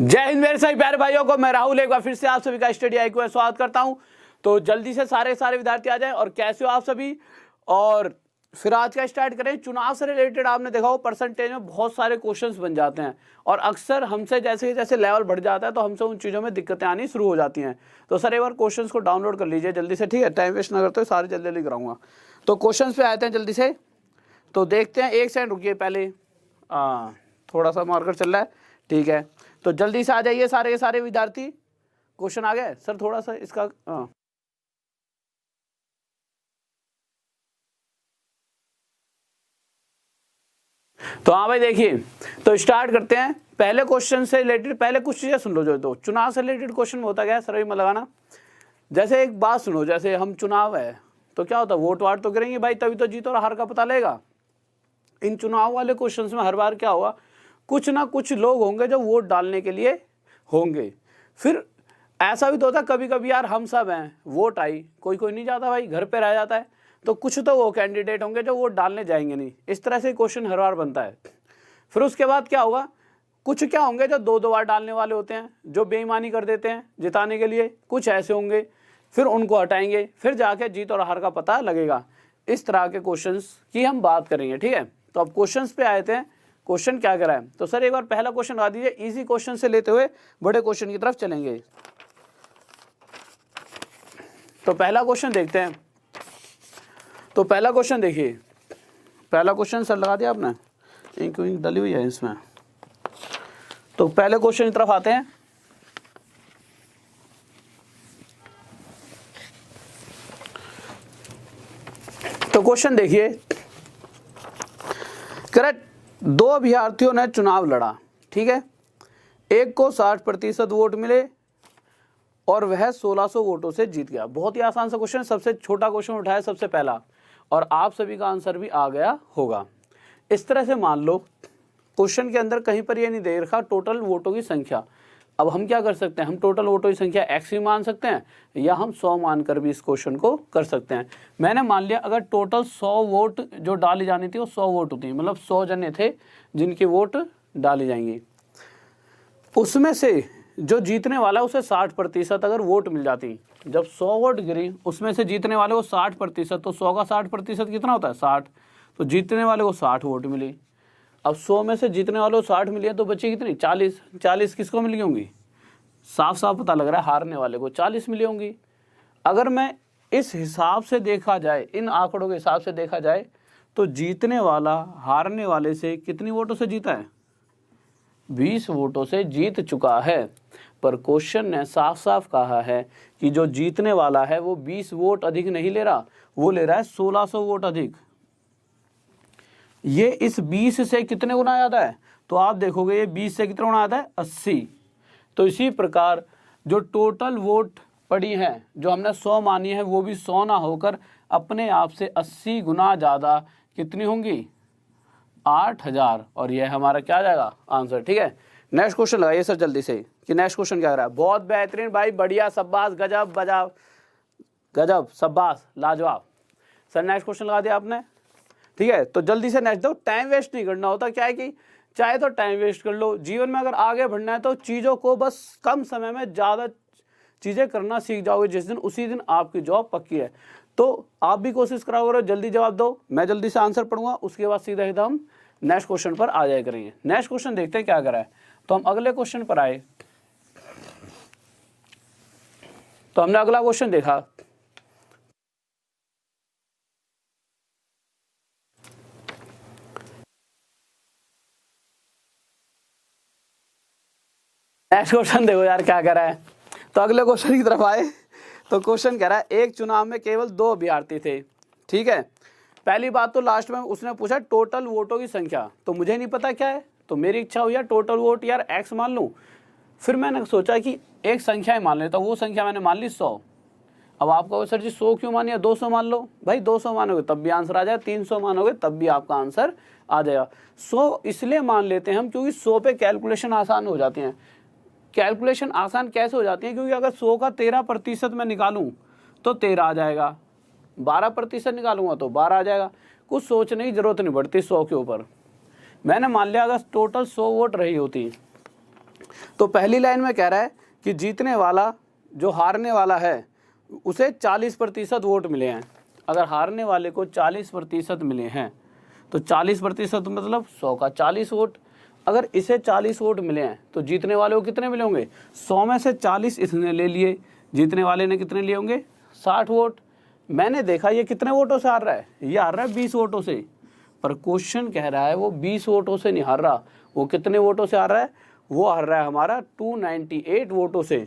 जय हिंद मेरे सभी प्यारे भाइयों को, मैं राहुल एक बार फिर से आप सभी का स्टडी आई को स्वागत करता हूं। तो जल्दी से सारे विद्यार्थी आ जाएं। और कैसे हो आप सभी। और फिर आज का स्टार्ट करें। चुनाव से रिलेटेड आपने देखा हो परसेंटेज में बहुत सारे क्वेश्चंस बन जाते हैं और अक्सर हमसे जैसे जैसे लेवल बढ़ जाता है तो हमसे उन चीज़ों में दिक्कतें आनी शुरू हो जाती हैं। तो सर एक बार क्वेश्चन को डाउनलोड कर लीजिए जल्दी से, ठीक है। टाइम वेस्ट ना करते हुए सारे जल्दी जल्दी कराऊंगा। तो क्वेश्चन पे आते हैं जल्दी से। तो देखते हैं, एक सेकंड रुकिए पहले, थोड़ा सा मार्कर चल रहा है, ठीक है। तो जल्दी से आ जाइए सारे के सारे विद्यार्थी। क्वेश्चन आ गए सर, थोड़ा सा इसका तो हाँ भाई देखिए, तो स्टार्ट करते हैं पहले क्वेश्चन से रिलेटेड। पहले कुछ चीजें सुन लो। जो तो चुनाव से रिलेटेड क्वेश्चन में होता क्या है सर, में लगाना। जैसे एक बात सुनो, जैसे हम चुनाव है तो क्या होता है, वोट वाट तो करेंगे भाई, तभी तो जीत और हार का पता लगेगा। इन चुनाव वाले क्वेश्चंस में हर बार क्या होगा, कुछ ना कुछ लोग होंगे जो वोट डालने के लिए होंगे। फिर ऐसा भी तो होता है कभी कभी यार, हम सब हैं, वोट आई, कोई कोई नहीं जाता भाई, घर पे रह जाता है। तो कुछ तो वो कैंडिडेट होंगे जो वोट डालने जाएंगे नहीं। इस तरह से क्वेश्चन हर बार बनता है। फिर उसके बाद क्या होगा, कुछ क्या होंगे जो दो बार डालने वाले होते हैं, जो बेईमानी कर देते हैं जिताने के लिए। कुछ ऐसे होंगे, फिर उनको हटाएंगे, फिर जाके जीत और हार का पता लगेगा। इस तरह के क्वेश्चंस की हम बात करेंगे, ठीक है। तो अब क्वेश्चंस पे आए थे। क्वेश्चन क्या करा है, तो सर एक बार पहला क्वेश्चन लगा दीजिए। इजी क्वेश्चन से लेते हुए बड़े क्वेश्चन की तरफ चलेंगे। तो पहला क्वेश्चन देखते हैं। तो पहला क्वेश्चन देखिए, पहला क्वेश्चन सर लगा दिया आपने, इंक विंक डली हुई है इसमें। तो पहले क्वेश्चन की तरफ आते हैं। तो क्वेश्चन देखिए, करेक्ट, दो अभ्यर्थियों ने चुनाव लड़ा, ठीक है। एक को 60% वोट मिले और वह 1600 वोटों से जीत गया। बहुत ही आसान सा क्वेश्चन, सबसे छोटा क्वेश्चन उठाया सबसे पहला, और आप सभी का आंसर भी आ गया होगा। इस तरह से मान लो क्वेश्चन के अंदर कहीं पर ये नहीं दे रखा टोटल वोटों की संख्या। अब हम क्या कर सकते हैं, हम टोटल वोटों की संख्या x भी मान सकते हैं, या हम 100 मानकर भी इस क्वेश्चन को कर सकते हैं। मैंने मान लिया अगर टोटल 100 वोट जो डाली जानी थी वो 100 वोट होती है, मतलब 100 जने थे जिनकी वोट डाली जाएंगी। उसमें से जो जीतने वाला है उसे 60% अगर वोट मिल जाती, जब 100 वोट गिरी उसमें से जीतने वाले को 60%, तो 100 का 60% कितना होता है, 60। तो जीतने वाले को 60 वोट मिली। अब 100 में से जीतने वालों को 60 मिली है, तो बची कितनी, 40। 40 किसको मिल गई होंगी, साफ साफ पता लग रहा है हारने वाले को 40 मिली होंगी। अगर मैं इस हिसाब से देखा जाए, इन आंकड़ों के हिसाब से देखा जाए, तो जीतने वाला हारने वाले से कितनी वोटों से जीता है, 20 वोटों से जीत चुका है। पर क्वेश्चन ने साफ साफ कहा है कि जो जीतने वाला है वो 20 वोट अधिक नहीं ले रहा, वो ले रहा है 1600 वोट अधिक। ये इस 20 से कितने गुना आता है, तो आप देखोगे ये 20 से कितना गुना आता है, 80। तो इसी प्रकार जो टोटल वोट पड़ी है, जो हमने 100 मानी है, वो भी 100 ना होकर अपने आप से 80 गुना ज़्यादा कितनी होंगी, 8000। और यह हमारा क्या आ जाएगा आंसर, ठीक है। नेक्स्ट क्वेश्चन लगाइए सर जल्दी से, कि नेक्स्ट क्वेश्चन क्या रहा है। बहुत बेहतरीन भाई, बढ़िया, शाबाश, गजब बजाओ, गजब, शाबाश, लाजवाब। सर नेक्स्ट क्वेश्चन लगा दिया आपने, ठीक है। तो जल्दी से नेक्स्ट दो, टाइम वेस्ट नहीं करना होता। क्या है कि चाहे तो टाइम वेस्ट कर लो, जीवन में अगर आगे बढ़ना है तो चीज़ों को बस कम समय में ज़्यादा चीज़ें करना सीख जाओगे जिस दिन, उसी दिन आपकी जॉब पक्की है। तो आप भी कोशिश करा करो, जल्दी जवाब दो, मैं जल्दी से आंसर पढ़ूंगा, उसके बाद सीधा एकदम नेक्स्ट क्वेश्चन पर आ जाया करेंगे। नेक्स्ट क्वेश्चन देखते हैं क्या करा है। तो हम अगले क्वेश्चन पर आए। तो हमने अगला क्वेश्चन देखा, नेक्स्ट क्वेश्चन देखो यार क्या कह रहा है। तो अगले क्वेश्चन की तरफ आए। तो क्वेश्चन कह रहा है, एक चुनाव में केवल 2 अभ्यर्थी थे, ठीक है। पहली बात तो लास्ट में उसने पूछा टोटल वोटों की संख्या, तो मुझे नहीं पता क्या है, तो मेरी इच्छा हुई यार टोटल वोट यार x मान लूँ। फिर मैंने सोचा कि एक संख्या ही मान लेता, वो संख्या मैंने मान ली 100। अब आप कहोगे सर जी 100 क्यों मानिए, 200 मान लो। भाई 200 मानोगे तब भी आंसर आ जाए, 300 मानोगे तब भी आपका आंसर आ जाएगा। 100 इसलिए मान लेते हैं हम क्योंकि 100 पे कैलकुलेशन आसान हो जाती है। कैलकुलेशन आसान कैसे हो जाती है, क्योंकि अगर 100 का 13% मैं निकालूं तो 13 आ जाएगा, 12% निकालूंगा तो 12 आ जाएगा। कुछ सोचने की जरूरत नहीं पड़ती 100 के ऊपर। मैंने मान लिया अगर टोटल 100 वोट रही होती तो पहली लाइन में कह रहा है कि जीतने वाला जो हारने वाला है उसे 40% वोट मिले हैं। अगर हारने वाले को 40% मिले हैं तो 40% मतलब 100 का 40 वोट। अगर इसे 40 वोट मिले हैं तो जीतने वाले को कितने मिले होंगे? 100 में से 40 इसने ले लिए, जीतने वाले ने कितने लिए होंगे? 60 वोट। मैंने देखा ये कितने वोटों से हार रहा है? ये हार रहा है 20 वोटों से, पर क्वेश्चन कह रहा है वो 20 वोटों से नहीं हार रहा। वो कितने वोटों से हार रहा है? वो हार रहा है हमारा 298 वोटों से।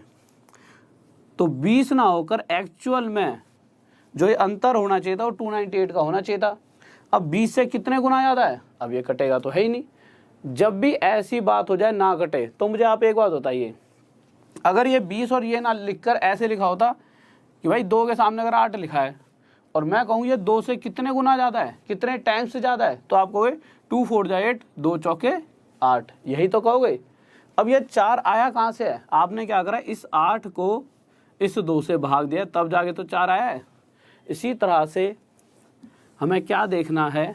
तो 20 ना होकर एक्चुअल में जो ये अंतर होना चाहिए था वो 298 का होना चाहिए था। अब 20 से कितने गुना ज़्यादा है? अब ये कटेगा तो है ही नहीं। जब भी ऐसी बात हो जाए ना कटे, तो मुझे आप एक बात बताइए, अगर ये 20 और ये ना लिखकर ऐसे लिखा होता कि भाई 2 के सामने अगर 8 लिखा है और मैं कहूँ ये 2 से कितने गुना ज़्यादा है, कितने टाइम्स से ज़्यादा है, तो आप कहोगे 2 4 जा 8, 2 चौके 8, यही तो कहोगे। अब ये 4 आया कहाँ से है? आपने क्या करा, इस 8 को इस 2 से भाग दिया, तब जाके तो 4 आया है। इसी तरह से हमें क्या देखना है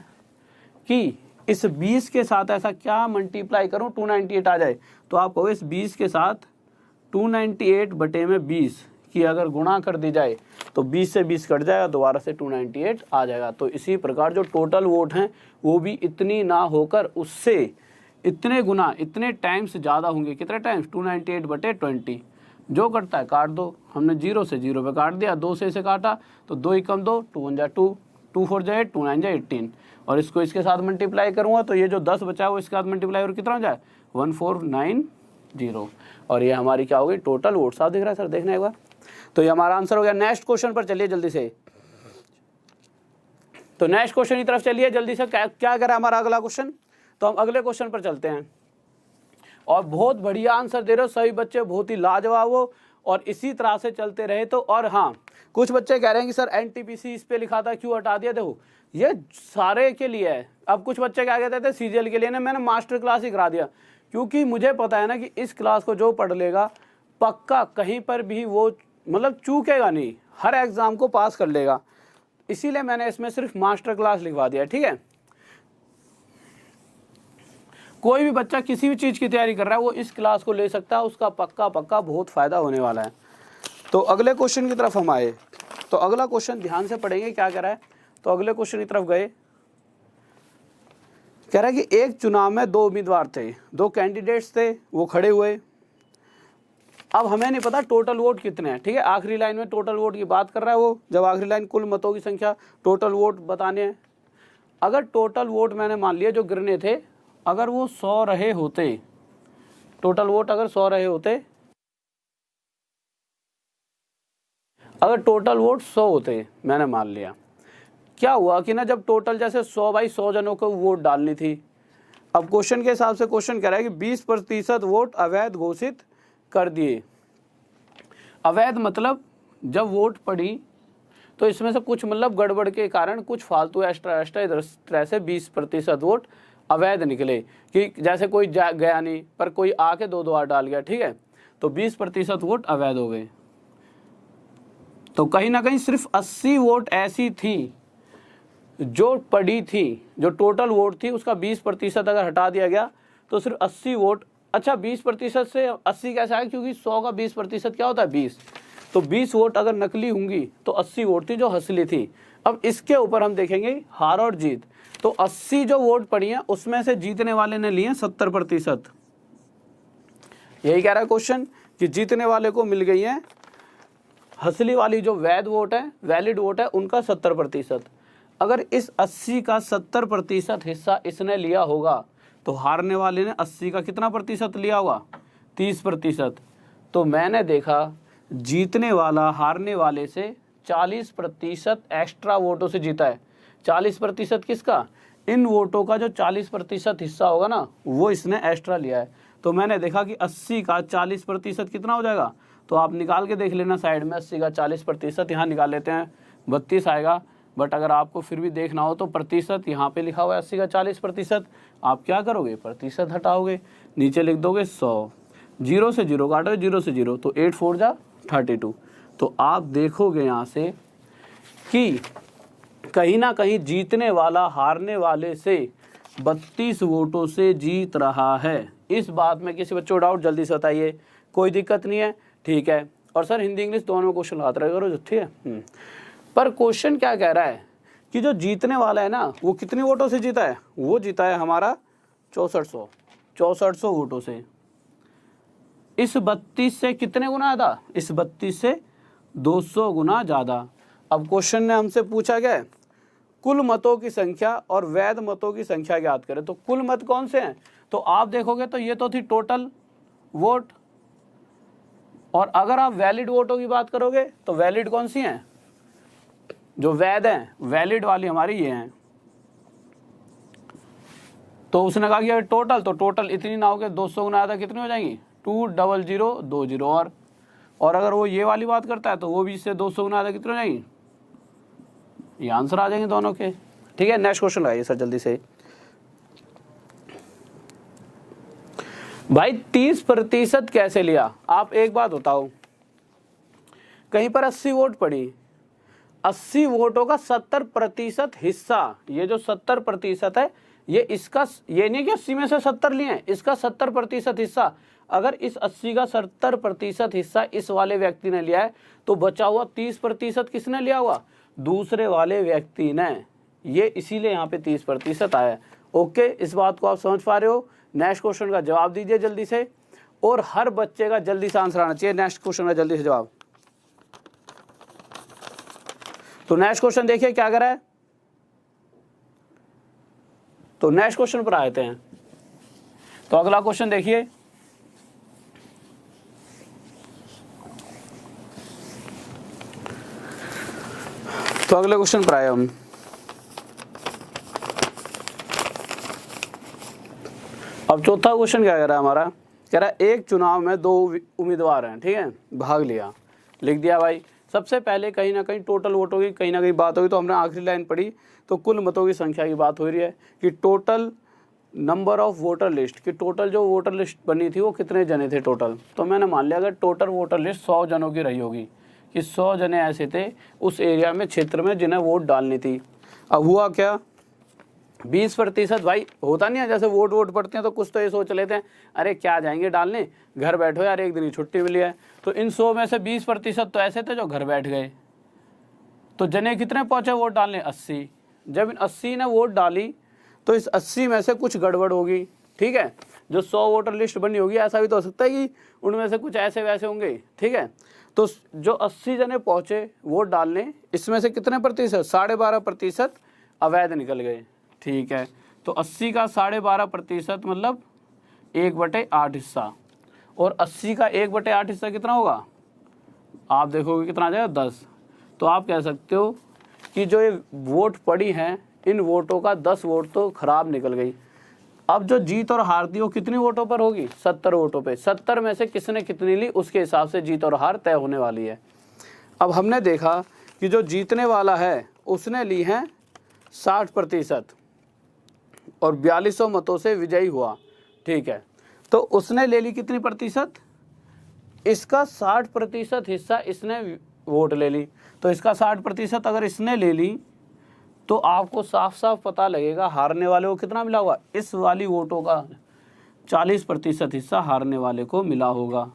कि इस 20 के साथ ऐसा क्या मल्टीप्लाई करूं 298 आ जाए। तो आप कहो इस 20 के साथ 298 बटे में 20 की अगर गुणा कर दी जाए तो 20 से 20 कट जाएगा, दोबारा से 298 आ जाएगा। तो इसी प्रकार जो टोटल वोट हैं वो भी इतनी ना होकर उससे इतने गुना, इतने टाइम्स ज़्यादा होंगे। कितने टाइम्स? 298 बटे 20। जो कटता है काट दो। हमने 0 से 0 पे काट दिया, 2 से इसे काटा तो 2 ही कम 2, 2 1 जा 2, 2 4 जा 8, 2 9 जा 18। और इसको इसके साथ मल्टीप्लाई करूँगा तो ये जो 10 बचा है वो इसके साथ मल्टीप्लाई और कितना हो जाए? 1490। और ये हमारी क्या होगी? Total vote. साफ दिख रहा है सर? देखना एक बार। तो ये हमारा आंसर हो गया। नेक्स्ट क्वेश्चन पर चलिए जल्दी से। तो नेक्स्ट क्वेश्चन की तरफ चलिए जल्दी से। क्या करा हमारा अगला क्वेश्चन? तो हम अगले क्वेश्चन पर चलते हैं। और बहुत बढ़िया आंसर दे रहे हो सभी बच्चे, बहुत ही लाजवाब हो, और इसी तरह से चलते रहे तो। और हाँ, कुछ बच्चे कह रहे हैं कि सर एनटीपीसी इस पे लिखा था क्यों हटा दिया? देखो ये सारे के लिए है। अब कुछ बच्चे क्या कहते थे सीजीएल के लिए ना मैंने मास्टर क्लास ही करा दिया, क्योंकि मुझे पता है ना कि इस क्लास को जो पढ़ लेगा पक्का कहीं पर भी वो मतलब चूकेगा नहीं, हर एग्जाम को पास कर लेगा। इसीलिए मैंने इसमें सिर्फ मास्टर क्लास लिखवा दिया। ठीक है, कोई भी बच्चा किसी भी चीज़ की तैयारी कर रहा है वो इस क्लास को ले सकता है, उसका पक्का पक्का बहुत फ़ायदा होने वाला है। तो अगले क्वेश्चन की तरफ हम आए। तो अगला क्वेश्चन ध्यान से पढ़ेंगे क्या कह रहा है। तो अगले क्वेश्चन की तरफ गए, कह रहा है कि एक चुनाव में 2 उम्मीदवार थे, 2 कैंडिडेट्स थे, वो खड़े हुए। अब हमें नहीं पता टोटल वोट कितने हैं। ठीक है, आखिरी लाइन में टोटल वोट की बात कर रहा है वो, जब आखिरी लाइन कुल मतों की संख्या टोटल वोट बताने हैं। अगर टोटल वोट मैंने मान लिया जो गिरने थे, अगर वो 100 रहे होते, टोटल वोट अगर 100 रहे होते, अगर टोटल वोट 100 होते मैंने मान लिया, क्या हुआ कि ना जब टोटल जैसे 100 बाई 100 जनों को वोट डालनी थी। अब क्वेश्चन के हिसाब से क्वेश्चन कह रहा है कि 20% वोट अवैध घोषित कर दिए। अवैध मतलब जब वोट पड़ी तो इसमें से कुछ मतलब गड़बड़ के कारण कुछ फालतू एक्स्ट्रा इधर तरह से 20% वोट अवैध निकले, कि जैसे कोई गया नहीं पर कोई आके 2 बार डाल गया। ठीक है, तो 20% वोट अवैध हो गए। तो कहीं ना कहीं सिर्फ 80 वोट ऐसी थी जो पड़ी थी, जो टोटल वोट थी उसका 20% अगर हटा दिया गया तो सिर्फ 80 वोट। अच्छा, 20% से 80 कैसे आया? क्योंकि 100 का 20% क्या होता है? 20। तो 20 वोट अगर नकली होंगी तो 80 वोट थी जो असली थी। अब इसके ऊपर हम देखेंगे हार और जीत। तो 80 जो वोट पड़ी हैं उसमें से जीतने वाले ने लिए 70%। यही कह रहा है क्वेश्चन कि जीतने वाले को मिल गई है असली वाली जो वैध वोट है, वैलिड वोट है, उनका 70%। अगर इस 80 का 70% हिस्सा इसने लिया होगा तो हारने वाले ने 80 का कितना प्रतिशत लिया होगा? 30%। तो मैंने देखा जीतने वाला हारने वाले से 40% एक्स्ट्रा वोटों से जीता है। 40% किसका? इन वोटों का जो 40% हिस्सा होगा ना वो इसने एक्स्ट्रा लिया है। तो मैंने देखा कि 80 का 40% कितना हो जाएगा? तो आप निकाल के देख लेना साइड में। 80 का 40% यहाँ निकाल लेते हैं, 32 आएगा। बट अगर आपको फिर भी देखना हो तो प्रतिशत यहाँ पे लिखा हुआ है 80 का 40%। आप क्या करोगे? प्रतिशत हटाओगे, नीचे लिख दोगे 100, 0 से 0 काटोगे, 0 से 0 तो 8 4 जा 32। तो आप देखोगे यहाँ से कि कहीं ना कहीं जीतने वाला हारने वाले से 32 वोटों से जीत रहा है। इस बात में किसी बच्चों को डाउट जल्दी से बताइए, कोई दिक्कत नहीं है, ठीक है। और सर हिंदी इंग्लिश दोनों में क्वेश्चन आते रहे करो, ठीक है। पर क्वेश्चन क्या कह रहा है कि जो जीतने वाला है ना वो कितनी वोटों से जीता है, वो जीता है हमारा 6400 वोटों से। इस 32 से कितने गुना ज़्यादा, इस 32 से 200 गुना ज़्यादा। अब क्वेश्चन ने हमसे पूछा क्या है, कुल मतों की संख्या और वैध मतों की संख्या ज्ञात करें। तो कुल मत कौन से हैं, तो आप देखोगे तो ये तो थी टोटल वोट, और अगर आप वैलिड वोटों की बात करोगे तो वैलिड कौन सी हैं, जो वैध हैं, वैलिड वाली हमारी ये हैं। तो उसने कहा कि टोटल, तो टोटल इतनी ना हो के 200 गुना ज़्यादा कितनी हो जाएंगी, 20020 और अगर वो ये वाली बात करता है तो वो भी इससे 200 गुना ज़्यादा कितनी हो जाएंगी, ये आंसर आ जाएंगे दोनों के, ठीक है। नेक्स्ट क्वेश्चन लगाइए सर जल्दी से। भाई 30% कैसे लिया, आप एक बात बताओ, कहीं पर 80 वोट पड़ी, 80 वोटों का 70% हिस्सा, ये जो 70% है ये इसका, ये नहीं कि 80 में से 70 लिए हैं, इसका 70% हिस्सा, अगर इस 80 का 70% हिस्सा इस वाले व्यक्ति ने लिया है तो बचा हुआ 30% किसने लिया हुआ, दूसरे वाले व्यक्ति ने, ये इसीलिए यहाँ पे 30% आया है। ओके, इस बात को आप समझ पा रहे हो। नेक्स्ट क्वेश्चन का जवाब दीजिए जल्दी से, और हर बच्चे का जल्दी से आंसर आना चाहिए नेक्स्ट क्वेश्चन का जल्दी से जवाब। तो नेक्स्ट क्वेश्चन देखिए क्या करा है, तो नेक्स्ट क्वेश्चन पर आते हैं। तो अगला क्वेश्चन देखिए, तो अगले क्वेश्चन पर आए हम। अब चौथा क्वेश्चन क्या कह रहा है हमारा, कह रहा है एक चुनाव में 2 उम्मीदवार हैं, ठीक है, भाग लिया, लिख दिया भाई। सबसे पहले कहीं ना कहीं टोटल वोटों की कहीं ना कहीं बात होगी, तो हमने आखिरी लाइन पढ़ी तो कुल मतों की संख्या की बात हो रही है कि total number of voter list, कि टोटल जो वोटर लिस्ट बनी थी वो कितने जने थे टोटल। तो मैंने मान लिया अगर टोटल वोटर लिस्ट 100 जनों की रही होगी, कि 100 जने ऐसे थे उस एरिया में, क्षेत्र में, जिन्हें वोट डालनी थी। अब हुआ क्या, 20% भाई होता नहीं है, जैसे वोट पड़ते हैं तो कुछ तो ये सोच लेते हैं अरे क्या जाएंगे डालने, घर बैठो यार, एक दिन ही छुट्टी मिली है। तो इन 100 में से 20% तो ऐसे थे जो घर बैठ गए। तो जने कितने पहुंचे वोट डालने, 80। जब इन 80 ने वोट डाली तो इस 80 में से कुछ गड़बड़ होगी, ठीक है। जो 100 वोटर लिस्ट बनी होगी, ऐसा भी तो हो सकता है कि उनमें से कुछ ऐसे वैसे होंगे, ठीक है। तो जो 80 जने पहुंचे वोट डालने, इसमें से कितने प्रतिशत, 12.5% अवैध निकल गए, ठीक है। तो 80 का 12.5% मतलब 1/8 हिस्सा, और 80 का 1/8 हिस्सा कितना होगा, आप देखोगे कितना आ जाएगा, 10। तो आप कह सकते हो कि जो ये वोट पड़ी हैं इन वोटों का 10 वोट तो खराब निकल गई। अब जो जीत और हार थी वो कितनी वोटों पर होगी, 70 वोटों पे। 70 में से किसने कितनी ली उसके हिसाब से जीत और हार तय होने वाली है। अब हमने देखा कि जो जीतने वाला है उसने ली हैं 60% और 4200 मतों से विजयी हुआ, ठीक है। तो उसने ले ली कितनी प्रतिशत, इसका 60% हिस्सा इसने वोट ले ली। तो इसका 60% अगर इसने ले ली तो आपको साफ साफ पता लगेगा हारने वाले को कितना मिला होगा, इस वाली वोटों का 40% हिस्सा हारने वाले को मिला होगा।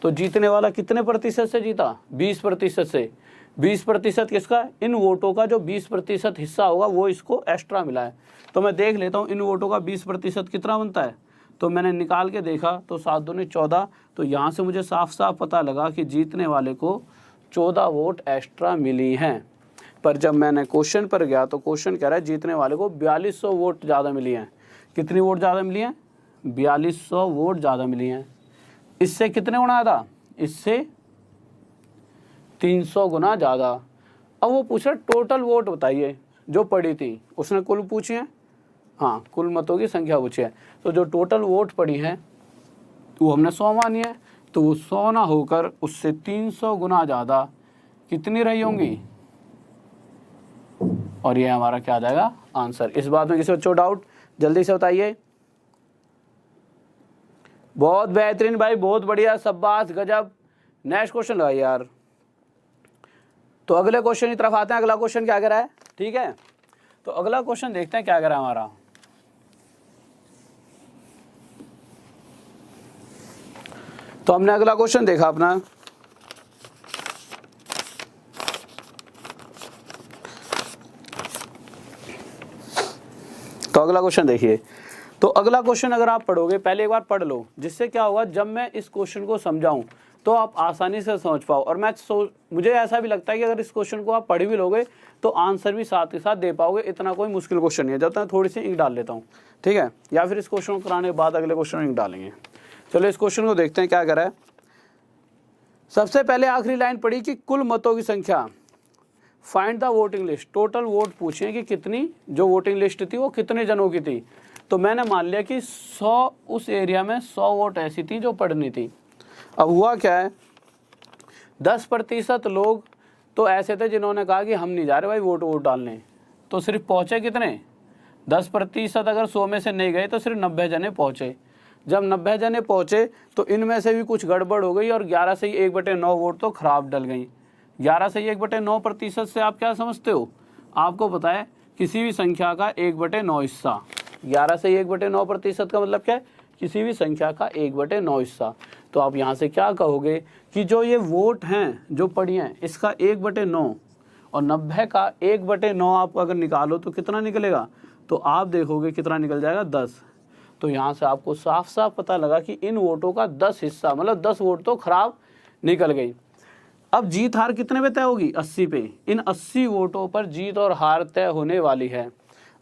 तो जीतने वाला कितने प्रतिशत से जीता, 20% से। 20% किसका, इन वोटों का जो 20% हिस्सा होगा वो इसको एक्स्ट्रा मिला है। तो मैं देख लेता हूँ इन वोटों का 20% कितना बनता है। तो मैंने निकाल के देखा तो 7 दूनी 14। तो यहाँ से मुझे साफ साफ पता लगा कि जीतने वाले को 14 वोट एक्स्ट्रा मिली हैं। पर जब मैंने क्वेश्चन पर गया तो क्वेश्चन कह रहा है जीतने वाले को 4200 वोट ज़्यादा मिली हैं। कितनी वोट ज़्यादा मिली हैं, 4200 वोट ज़्यादा मिली हैं। इससे कितने गुना ज़्यादा, इससे 300 गुना ज़्यादा। अब वो पूछ रहा टोटल वोट बताइए जो पड़ी थी, उसने कुल पूछी है, हाँ कुल मतों की संख्या पूछी है। तो जो टोटल वोट पड़ी है वो हमने 100 मानी है, तो वो 100 ना होकर उससे 300 गुना ज़्यादा कितनी रही होंगी, और ये हमारा क्या आ जाएगा आंसर। इस बात में किसी बच्चों डाउट जल्दी से बताइए। बहुत बेहतरीन भाई, बहुत बढ़िया, शाबाश, गजब। नेक्स्ट क्वेश्चन लगाइए यार। तो अगले क्वेश्चन की तरफ आते हैं। अगला क्वेश्चन क्या कह रहा है, ठीक है। तो अगला क्वेश्चन देखते हैं क्या कह रहा है हमारा। तो हमने अगला क्वेश्चन देखा अपना, तो अगला क्वेश्चन देखिए। तो अगला क्वेश्चन अगर आप पढ़ोगे, पहले एक बार पढ़ लो, जिससे क्या होगा जब मैं इस क्वेश्चन को समझाऊं तो आप आसानी से समझ पाओ। और मुझे ऐसा भी लगता है कि अगर इस क्वेश्चन को आप पढ़ भी लोगे तो आंसर भी साथ के साथ दे पाओगे। इतना कोई मुश्किल क्वेश्चन नहीं है। जब तक थोड़ी सी इंक डाल लेता हूँ, ठीक है, या फिर इस क्वेश्चन को कराने के बाद अगले क्वेश्चन में इंक डालेंगे। चलो इस क्वेश्चन को देखते हैं क्या करा है। सबसे पहले आखिरी लाइन पढ़ी कि कुल मतों की संख्या, find the voting list. Total vote पूछे कि कितनी, जो वोटिंग लिस्ट थी वो कितने जनों की थी। तो मैंने मान लिया कि 100, उस एरिया में 100 वोट ऐसी थी जो पढ़नी थी। अब हुआ क्या है, 10% लोग तो ऐसे थे जिन्होंने कहा कि हम नहीं जा रहे भाई वोट डालने। तो सिर्फ पहुँचे कितने, 10% अगर 100 में से नहीं गए तो सिर्फ 90 जने पहुँचे। जब 90 जने पहुँचे तो इनमें से भी कुछ गड़बड़ हो गई और 11 से ही 1/9 वोट तो खराब डल गई। 11 से 1/9% से आप क्या समझते हो, आपको पता है किसी भी संख्या का 1/9 हिस्सा। 11 से 1/9% का मतलब क्या है, किसी भी संख्या का 1/9 हिस्सा। तो आप यहाँ से क्या कहोगे कि जो ये वोट हैं जो पड़ी हैं इसका 1/9 और 90 का 1/9 आप अगर निकालो तो कितना निकलेगा, तो आप देखोगे कितना निकल जाएगा, 10। तो यहाँ से आपको साफ साफ पता लगा कि इन वोटों का 10 हिस्सा, मतलब 10 वोट तो खराब निकल गई। अब जीत हार कितने पे तय होगी, 80 पे। इन 80 वोटों पर जीत और हार तय होने वाली है।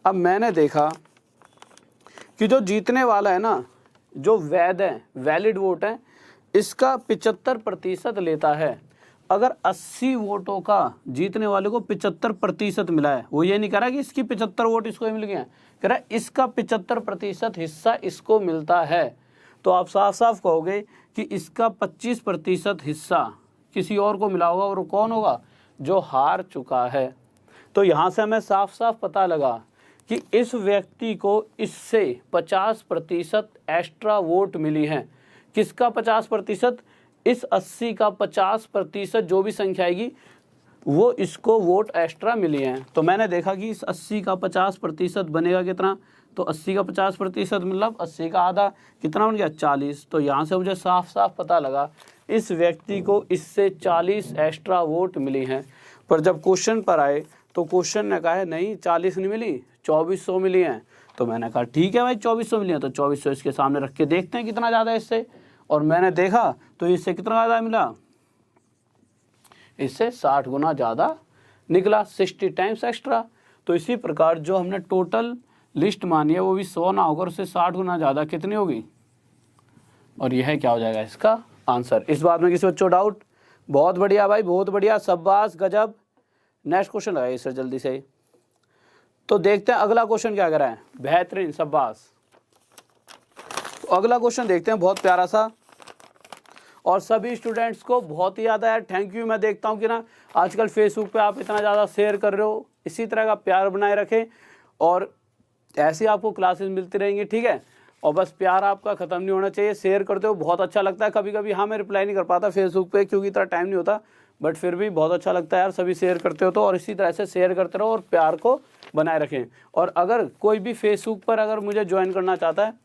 अब मैंने देखा कि जो जीतने वाला है ना, जो वैध है, वैलिड वोट है, इसका 75% लेता है। अगर 80 वोटों का जीतने वाले को 75% मिला है, वो ये नहीं कह रहा कि इसकी 75 वोट इसको ही मिल गए हैं, कह रहा है इसका 75% हिस्सा इसको मिलता है। तो आप साफ साफ कहोगे कि इसका 25% हिस्सा किसी और को मिला होगा, और वो कौन होगा, जो हार चुका है। तो यहाँ से हमें साफ साफ पता लगा कि इस व्यक्ति को इससे 50% एक्स्ट्रा वोट मिली है। किसका 50%, इस 80 का 50% जो भी संख्या आएगी वो इसको वोट एक्स्ट्रा मिली है। तो मैंने देखा कि इस 80 का 50% बनेगा कितना, तो 80 का 50% मतलब 80 का आधा, कितना बन गया, 40। तो यहाँ से मुझे साफ साफ पता लगा इस व्यक्ति को इससे 40 एक्स्ट्रा वोट मिली हैं। पर जब क्वेश्चन पर आए तो क्वेश्चन ने कहा है नहीं 40 नहीं मिली, 2400 मिली हैं। तो मैंने कहा ठीक है भाई 2400 मिली हैं, तो 2400 इसके सामने रख के देखते हैं कितना ज़्यादा है इससे। और मैंने देखा तो इससे कितना ज़्यादा मिला, इससे 60 गुना ज़्यादा निकला, 60 टाइम्स एक्स्ट्रा। तो इसी प्रकार जो हमने टोटल लिस्ट मानी है वो भी 100 ना होकर उससे 60 गुना ज़्यादा कितनी होगी, और यह क्या हो जाएगा इसका आंसर। इस बात में किसी बच्चों डाउट, बहुत बढ़िया भाई, बहुत बढ़िया, शाबाश, गजब। नेक्स्ट क्वेश्चन लगाइए सर जल्दी से। तो देखते हैं अगला क्वेश्चन क्या कर रहा है, बेहतरीन, शाबाश। तो अगला क्वेश्चन देखते हैं, बहुत प्यारा सा, और सभी स्टूडेंट्स को बहुत ही ज़्यादा यार थैंक यू। मैं देखता हूँ कि ना आजकल फेसबुक पे आप इतना ज़्यादा शेयर कर रहे हो, इसी तरह का प्यार बनाए रखें और ऐसे आपको क्लासेस मिलती रहेंगी, ठीक है। और बस प्यार आपका ख़त्म नहीं होना चाहिए, शेयर करते हो बहुत अच्छा लगता है। कभी कभी हाँ मैं रिप्लाई नहीं कर पाता फेसबुक पे क्योंकि इतना टाइम नहीं होता, बट फिर भी बहुत अच्छा लगता है यार, सभी शेयर करते हो तो। और इसी तरह से शेयर करते रहो और प्यार को बनाए रखें। और अगर कोई भी फेसबुक पर अगर मुझे ज्वाइन करना चाहता है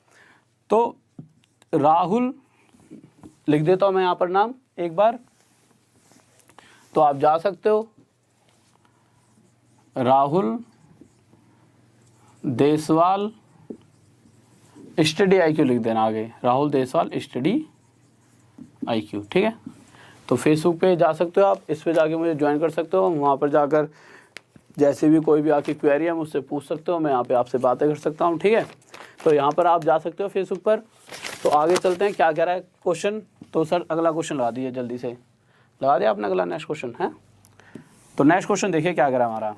तो राहुल लिख देता हूँ मैं यहाँ पर नाम एक बार, तो आप जा सकते हो, राहुल देसवाल स्टडी IQ लिख देना आगे, राहुल देसवाल स्टडी IQ, ठीक है। तो फेसबुक पे जा सकते हो आप, इस पे जाके मुझे ज्वाइन कर सकते हो। वहाँ पर जाकर जैसे भी कोई भी आपकी क्वेरी है मुझसे पूछ सकते हो, मैं यहाँ पे आपसे बातें कर सकता हूँ, ठीक है। तो यहाँ पर आप जा सकते हो फेसबुक पर। तो आगे चलते हैं, क्या कह रहा है क्वेश्चन। तो सर अगला क्वेश्चन लगा दीजिए जल्दी से, लगा दिया आपने अगला नेक्स्ट क्वेश्चन है। तो नेक्स्ट क्वेश्चन देखिए क्या कह रहा है हमारा।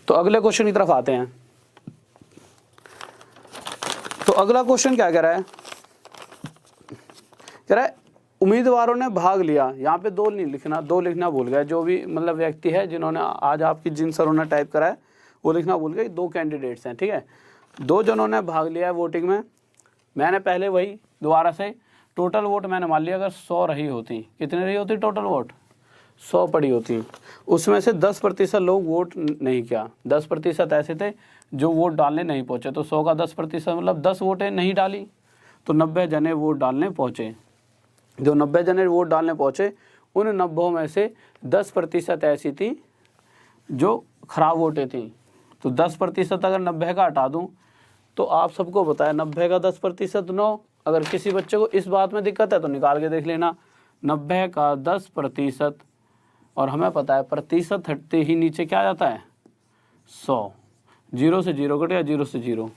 तो अगले क्वेश्चन की तरफ आते हैं। तो अगला क्वेश्चन क्या कह रहा है, कह रहा है उम्मीदवारों ने भाग लिया। यहाँ पे 2 नहीं लिखना, 2 लिखना भूल गए। जो भी मतलब व्यक्ति है जिन्होंने आज आपकी जिन सरों ने टाइप करा है वो लिखना भूल गए। 2 कैंडिडेट्स हैं, ठीक है, 2 जनों ने भाग लिया है वोटिंग में। मैंने पहले वही दोबारा से टोटल वोट मैंने मान लिया अगर 100 रही होती, कितनी रही होती टोटल वोट, 100 पड़ी होती, उसमें से 10% लोग वोट नहीं किया, 10% ऐसे थे जो वोट डालने नहीं पहुंचे। तो 100 का 10% मतलब 10 वोटें नहीं डाली। तो 90 जने वोट डालने पहुँचे। जो 90 जने वोट डालने पहुँचे उन 90 में से 10% ऐसी थी जो खराब वोटें थी। तो 10% अगर 90 का हटा दूं तो आप सबको बताया 90 का 10% 9। अगर किसी बच्चे को इस बात में दिक्कत है तो निकाल के देख लेना। 90 का 10% और हमें पता है प्रतिशत हटते ही नीचे क्या आ जाता है 100। 0 से 0 कटे या 0 से 0।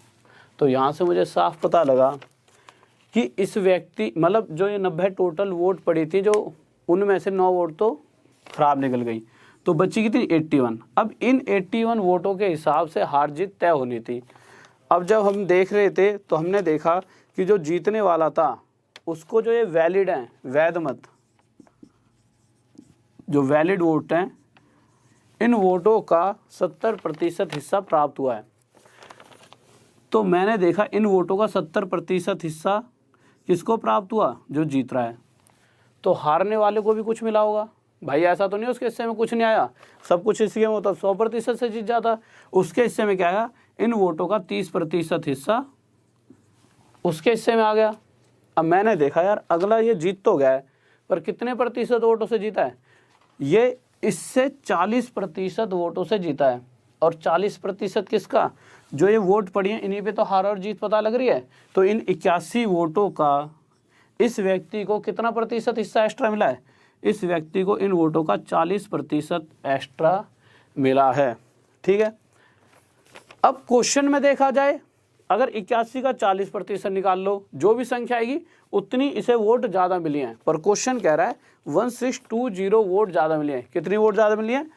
तो यहाँ से मुझे साफ पता लगा कि इस व्यक्ति मतलब जो ये 90 टोटल वोट पड़ी थी, जो उनमें से 9 वोट तो खराब निकल गई, तो बची कितनी 81। अब इन 81 वोटों के हिसाब से हार जीत तय होनी थी। अब जब हम देख रहे थे तो हमने देखा कि जो जीतने वाला था उसको जो ये वैलिड हैं, वैध मत, जो वैलिड वोट हैं, इन वोटों का 70% हिस्सा प्राप्त हुआ है। तो मैंने देखा इन वोटों का 70% हिस्सा किसको प्राप्त हुआ, जो जीत रहा है। तो हारने वाले को भी कुछ मिला होगा भाई, ऐसा तो नहीं उसके हिस्से में कुछ नहीं आया, सब कुछ इसके में, मतलब 100% से जीत जाता। उसके हिस्से में क्या आया, इन वोटों का 30% हिस्सा उसके हिस्से में आ गया। अब मैंने देखा यार अगला ये जीत तो गया है, पर कितने प्रतिशत वोटों से जीता है, ये इससे 40% वोटों से जीता है। और 40% किसका, जो ये वोट पड़ी हैं इन्हीं पे तो हार और जीत पता लग रही है। तो इन 81 वोटों का इस व्यक्ति को कितना प्रतिशत हिस्सा एक्स्ट्रा मिला है, इस व्यक्ति को इन वोटों का 40% एक्स्ट्रा मिला है। ठीक है, अब क्वेश्चन में देखा जाए, अगर 81 का 40% निकाल लो, जो भी संख्या आएगी उतनी इसे वोट ज़्यादा मिली हैं। पर क्वेश्चन कह रहा है 1620 वोट ज़्यादा मिली हैं। कितनी वोट ज़्यादा मिली हैं,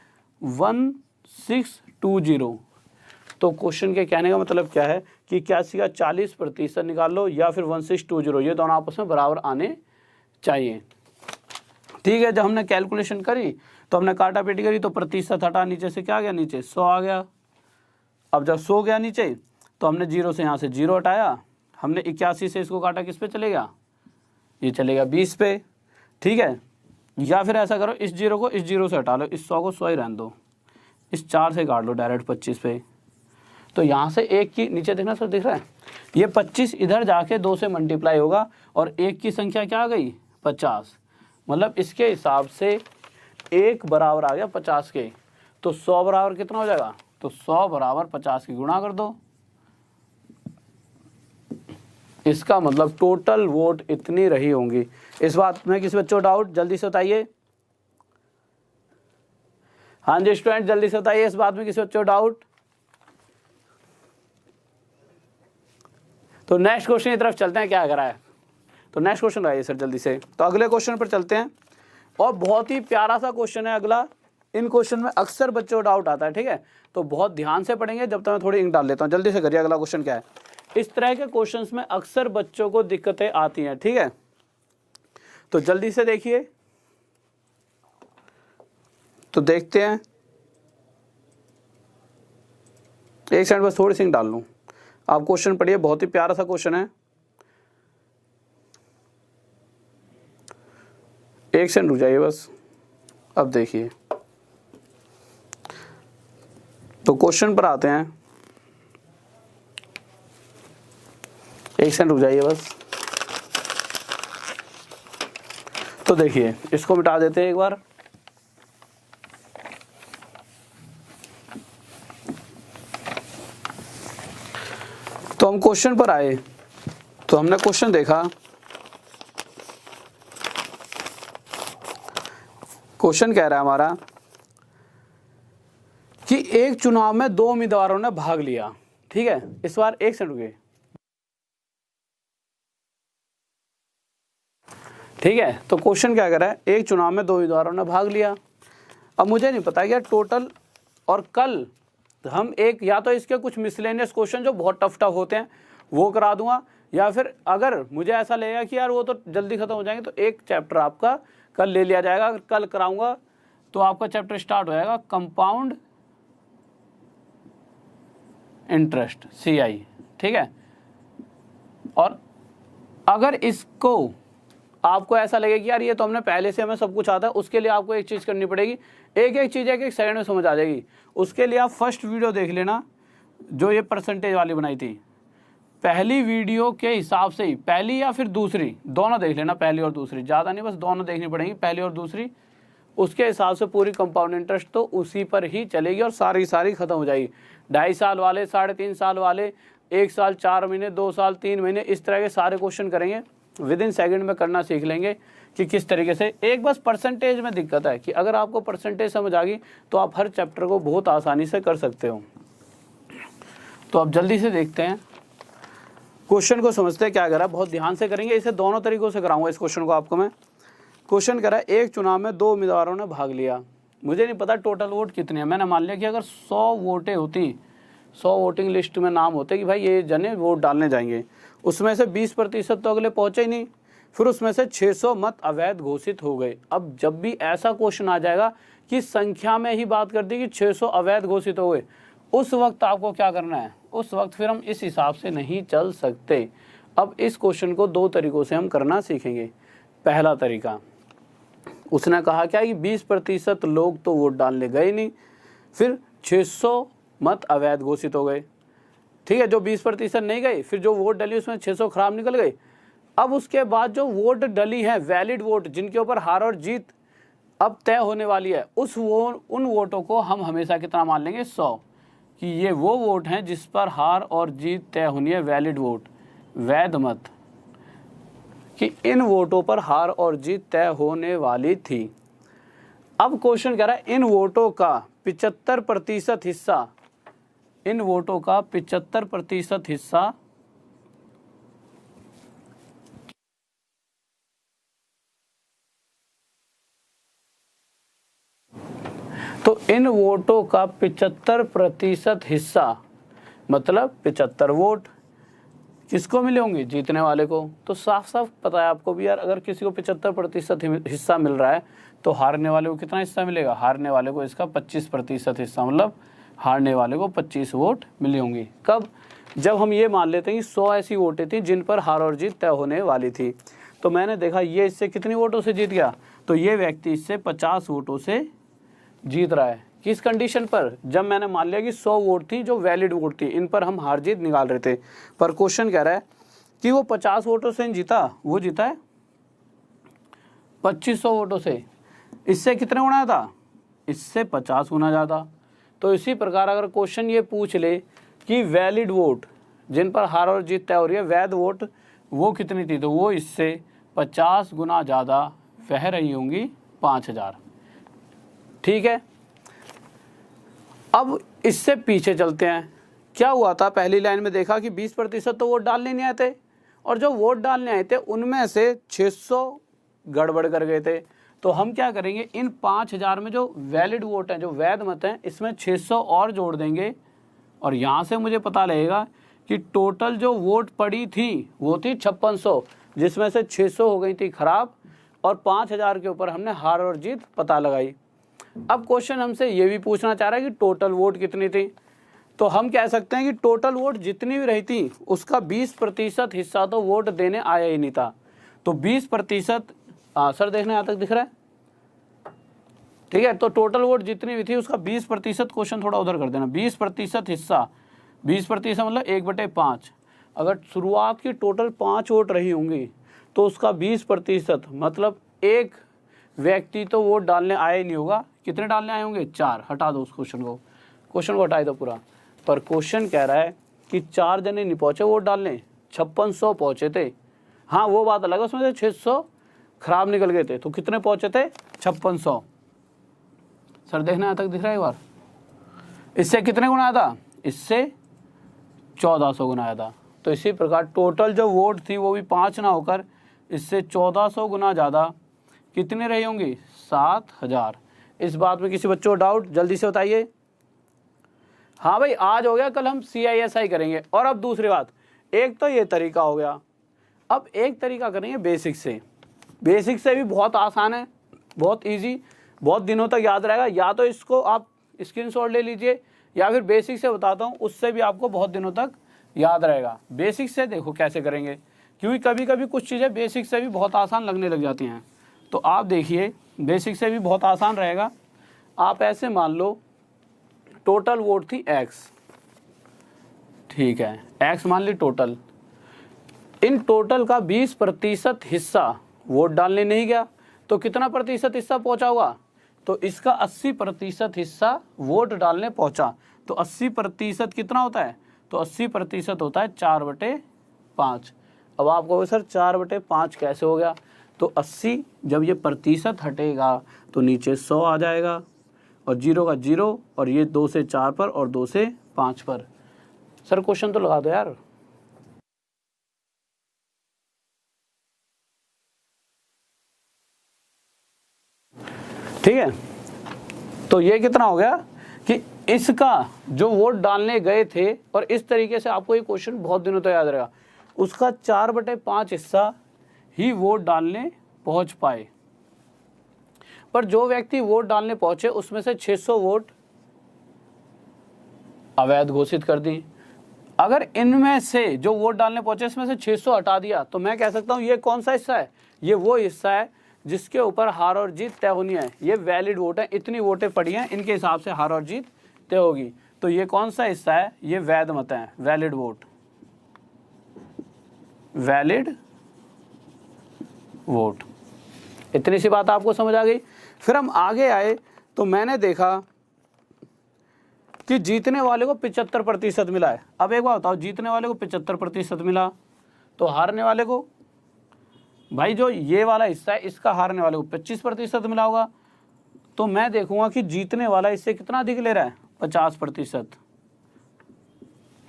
1620। तो क्वेश्चन के कहने का मतलब क्या है कि 81 का 40% निकाल लो या फिर 1620, ये दोनों आपस में बराबर आने चाहिए। ठीक है, जब हमने कैलकुलेशन करी तो हमने काटा पेटी करी, तो प्रतिशत हटा, नीचे से क्या आ गया, नीचे 100 आ गया। अब जब 100 गया नीचे तो हमने 0 से यहाँ से 0 हटाया, हमने 81 से इसको काटा, किस पे चलेगा, ये चलेगा 20 पे। ठीक है, या फिर ऐसा करो, इस 0 को इस 0 से हटा लो, इस 100 को 100 ही रहने दो, इस 4 से काट लो डायरेक्ट 25 पे। तो यहाँ से 1 की, नीचे देखना सर दिख रहा है, ये 25 इधर जाके 2 से मल्टीप्लाई होगा और 1 की संख्या क्या आ गई 50, मतलब इसके हिसाब से 1 बराबर आ गया 50 के। तो 100 बराबर कितना हो जाएगा, तो 100 बराबर 50 की गुणा कर दो। इसका मतलब टोटल वोट इतनी रही होंगी। इस बात में किसी बच्चों डाउट, जल्दी से बताइए। हाँ जी स्टूडेंट जल्दी से बताइए, इस बात में किसी बच्चों डाउट। तो नेक्स्ट क्वेश्चन की तरफ चलते हैं, क्या करा है। तो नेक्स्ट क्वेश्चन आइए सर जल्दी से। तो अगले क्वेश्चन पर चलते हैं, और बहुत ही प्यारा सा क्वेश्चन है अगला। इन क्वेश्चन में अक्सर बच्चों डाउट आता है, ठीक है, तो बहुत ध्यान से पढ़ेंगे। जब तक मैं थोड़ी इंक डाल लेता हूँ, जल्दी से करिए। अगला क्वेश्चन क्या है, इस तरह के क्वेश्चंस में अक्सर बच्चों को दिक्कतें आती हैं, ठीक है, तो जल्दी से देखिए। तो देखते हैं, एक सेकंड बस थोड़ी सी इंक डाल लूँ। आप क्वेश्चन पढ़िए, बहुत ही प्यारा सा क्वेश्चन है। एक सेकंड रुक जाइए बस। अब देखिए, तो क्वेश्चन पर आते हैं, एक सेकंड रुक जाइए बस। तो देखिए, इसको मिटा देते हैं एक बार। तो हम क्वेश्चन पर आए, तो हमने क्वेश्चन देखा। क्वेश्चन कह रहा है हमारा कि एक चुनाव में 2 उम्मीदवारों ने भाग लिया, ठीक है। इस बार एक सेकंड रुकिए, ठीक है। तो क्वेश्चन क्या कर रहा है, एक चुनाव में 2 उम्मीदवारों ने भाग लिया। अब मुझे नहीं पता क्या टोटल, और कल हम एक, या तो इसके कुछ मिसलेनियस क्वेश्चन जो बहुत टफ होते हैं वो करा दूंगा, या फिर अगर मुझे ऐसा लगेगा कि यार वो तो जल्दी खत्म हो जाएंगे, तो एक चैप्टर आपका कल ले लिया जाएगा। कल कराऊंगा तो आपका चैप्टर स्टार्ट हो जाएगा कंपाउंड इंटरेस्ट, CI, ठीक है। और अगर इसको आपको ऐसा लगे कि यार ये तो हमने पहले से, हमें सब कुछ आता है, उसके लिए आपको एक चीज़ करनी पड़ेगी। एक एक चीज़ एक सेकंड में समझ आ जाएगी। उसके लिए आप फर्स्ट वीडियो देख लेना, जो ये परसेंटेज वाली बनाई थी, पहली वीडियो के हिसाब से ही, पहली या फिर दूसरी, दोनों देख लेना, पहली और दूसरी, ज़्यादा नहीं, बस दोनों देखनी पड़ेगी, पहली और दूसरी, उसके हिसाब से पूरी कंपाउंड इंटरेस्ट तो उसी पर ही चलेगी और सारी ख़त्म हो जाएगी। 2.5 साल वाले, 3.5 साल वाले, 1 साल 4 महीने, 2 साल 3 महीने, इस तरह के सारे क्वेश्चन करेंगे। विदिन सेकंड में करना सीख लेंगे कि किस तरीके से। एक बस परसेंटेज में दिक्कत है कि अगर आपको परसेंटेज समझ आ गई तो आप हर चैप्टर को बहुत आसानी से कर सकते हो। तो अब जल्दी से देखते हैं क्वेश्चन को, समझते हैं क्या करा, बहुत ध्यान से करेंगे। इसे दोनों तरीकों से कराऊंगा इस क्वेश्चन को आपको मैं। क्वेश्चन करा, एक चुनाव में 2 उम्मीदवारों ने भाग लिया, मुझे नहीं पता टोटल वोट कितने हैं। मैंने मान लिया कि अगर 100 वोटें होती, 100 वोटिंग लिस्ट में नाम होते कि भाई ये जने वोट डालने जाएंगे, उसमें से 20% तो अगले पहुंचे ही नहीं, फिर उसमें से 600 मत अवैध घोषित हो गए। अब जब भी ऐसा क्वेश्चन आ जाएगा कि संख्या में ही बात कर दी कि 600 अवैध घोषित हो गए, उस वक्त आपको क्या करना है, उस वक्त फिर हम इस हिसाब से नहीं चल सकते। अब इस क्वेश्चन को 2 तरीकों से हम करना सीखेंगे। पहला तरीका, उसने कहा क्या कि 20% लोग तो वोट डालने गए नहीं, फिर 600 मत अवैध घोषित हो गए। ठीक है, जो 20% नहीं गए, फिर जो वोट डली उसमें 600 खराब निकल गए। अब उसके बाद जो वोट डली है, वैलिड वोट, जिनके ऊपर हार और जीत अब तय होने वाली है, उन वोटों को हम हमेशा कितना मान लेंगे, 100, कि ये वो वोट हैं जिस पर हार और जीत तय होनी है, वैलिड वोट, वैध मत, कि इन वोटों पर हार और जीत तय होने वाली थी। अब क्वेश्चन कह रहा है इन वोटों का 75% हिस्सा, इन वोटों का 75% हिस्सा तो इन वोटों का 75% हिस्सा मतलब 75 वोट किसको मिले होंगे, जीतने वाले को। तो साफ साफ पता है आपको भी यार, अगर किसी को 75% हिस्सा मिल रहा है तो हारने वाले को कितना हिस्सा मिलेगा, हारने वाले को इसका 25% हिस्सा, मतलब हारने वाले को 25 वोट मिले होंगे। कब, जब हम ये मान लेते हैं कि 100 ऐसी वोटें थी जिन पर हार और जीत तय होने वाली थी। तो मैंने देखा ये इससे कितनी वोटों से जीत गया, तो ये व्यक्ति इससे 50 वोटों से जीत रहा है। किस कंडीशन पर, जब मैंने मान लिया कि 100 वोट थी जो वैलिड वोट थी, इन पर हम हार जीत निकाल रहे थे। पर क्वेश्चन कह रहा है कि वो 50 वोटों से जीता, वो जीता है 2500 वोटों से। इससे कितने गुना था, इससे 50 गुना ज़्यादा। तो इसी प्रकार अगर क्वेश्चन ये पूछ ले कि वैलिड वोट, जिन पर हार और जीत तय हो रही है, वैध वोट वो कितनी थी, तो वो इससे 50 गुना ज़्यादा वह रही होंगी 5000। ठीक है, अब इससे पीछे चलते हैं। क्या हुआ था, पहली लाइन में देखा कि 20% तो वोट डालने नहीं आए थे, और जो वोट डालने आए थे उनमें से 600 गड़बड़ कर गए थे। तो हम क्या करेंगे, इन 5000 में जो वैलिड वोट हैं, जो वैध मत हैं, इसमें 600 और जोड़ देंगे, और यहाँ से मुझे पता लगेगा कि टोटल जो वोट पड़ी थी वो थी 5600, जिसमें से 600 हो गई थी खराब, और 5000 के ऊपर हमने हार और जीत पता लगाई। अब क्वेश्चन हमसे ये भी पूछना चाह रहा है कि टोटल वोट कितनी थी। तो हम कह सकते हैं कि टोटल वोट जितनी भी रही थी उसका 20% हिस्सा तो वोट देने आया ही नहीं था। तो 20%, सर देखना यहाँ तक दिख रहा है, ठीक है। तो टोटल वोट जितनी भी थी उसका 20%, क्वेश्चन थोड़ा उधर कर देना, 20% हिस्सा, 20% मतलब 1/5। अगर शुरुआत की टोटल 5 वोट रही होंगी तो उसका 20% मतलब एक व्यक्ति तो वोट डालने आया ही नहीं होगा। कितने डालने आए होंगे, 4। हटा दो उस क्वेश्चन को हटाए दो पूरा। पर क्वेश्चन कह रहा है कि 4 जने नहीं पहुंचे वोट डालने, 5600 पहुंचे थे। हाँ वो बात अलग है, उसमें से 600 खराब निकल गए थे, तो कितने पहुंचे थे, 5600। सर देखना यहाँ तक दिख रहा है एक बार, इससे कितने गुना आया था, इससे 1400 गुना आया था। तो इसी प्रकार टोटल जो वोट थी वो भी 5 ना होकर इससे 1400 गुना ज़्यादा कितने रही होंगी, 7000। इस बात में किसी बच्चों को डाउट, जल्दी से बताइए। हाँ भाई आज हो गया, कल हम CISI करेंगे। और अब दूसरी बात, एक तो ये तरीका हो गया, अब एक तरीका करेंगे बेसिक से। बेसिक से भी बहुत आसान है, बहुत इजी, बहुत दिनों तक याद रहेगा। या तो इसको आप स्क्रीनशॉट ले लीजिए, या फिर बेसिक से बताता हूँ, उससे भी आपको बहुत दिनों तक याद रहेगा। बेसिक से देखो कैसे करेंगे, क्योंकि कभी कभी कुछ चीज़ें बेसिक से भी बहुत आसान लगने लग जाती हैं। तो आप देखिए बेसिक से भी बहुत आसान रहेगा। आप ऐसे मान लो टोटल वोट थी X, ठीक है, X मान ली टोटल, इन टोटल का 20% हिस्सा वोट डालने नहीं गया, तो कितना प्रतिशत हिस्सा पहुंचा होगा? तो इसका 80% हिस्सा वोट डालने पहुंचा। तो 80% कितना होता है? तो 80% होता है 4/5। अब आप कहोगे सर 4/5 कैसे हो गया? तो 80 जब ये प्रतिशत हटेगा तो नीचे 100 आ जाएगा, और 0 का 0, और ये 2 से 4 पर और 2 से 5 पर। सर क्वेश्चन तो लगा दो यार। ठीक है, तो ये कितना हो गया कि इसका जो वोट डालने गए थे, और इस तरीके से आपको ये क्वेश्चन बहुत दिनों तक याद रहेगा, उसका 4/5 हिस्सा ही वोट डालने पहुंच पाए। पर जो व्यक्ति वोट डालने पहुंचे उसमें से 600 वोट अवैध घोषित कर दी। अगर इनमें से जो वोट डालने पहुंचे इसमें से 600 हटा दिया तो मैं कह सकता हूं ये कौन सा हिस्सा है? ये वो हिस्सा है जिसके ऊपर हार और जीत तय होनी है। ये वैलिड वोट है, इतनी वोटें पड़ी हैं, इनके हिसाब से हार और जीत तय होगी। तो ये कौन सा हिस्सा है? ये वैध मत है, वैलिड वोट, वैलिड वोट। इतनी सी बात आपको समझ आ गई। फिर हम आगे आए तो मैंने देखा कि जीतने वाले को 75% मिला है। अब एक बात बताओ, जीतने वाले को 75% मिला तो हारने वाले को, भाई जो ये वाला हिस्सा है इसका हारने वाले को 25% मिला होगा। तो मैं देखूंगा कि जीतने वाला इससे कितना अधिक ले रहा है, 50%।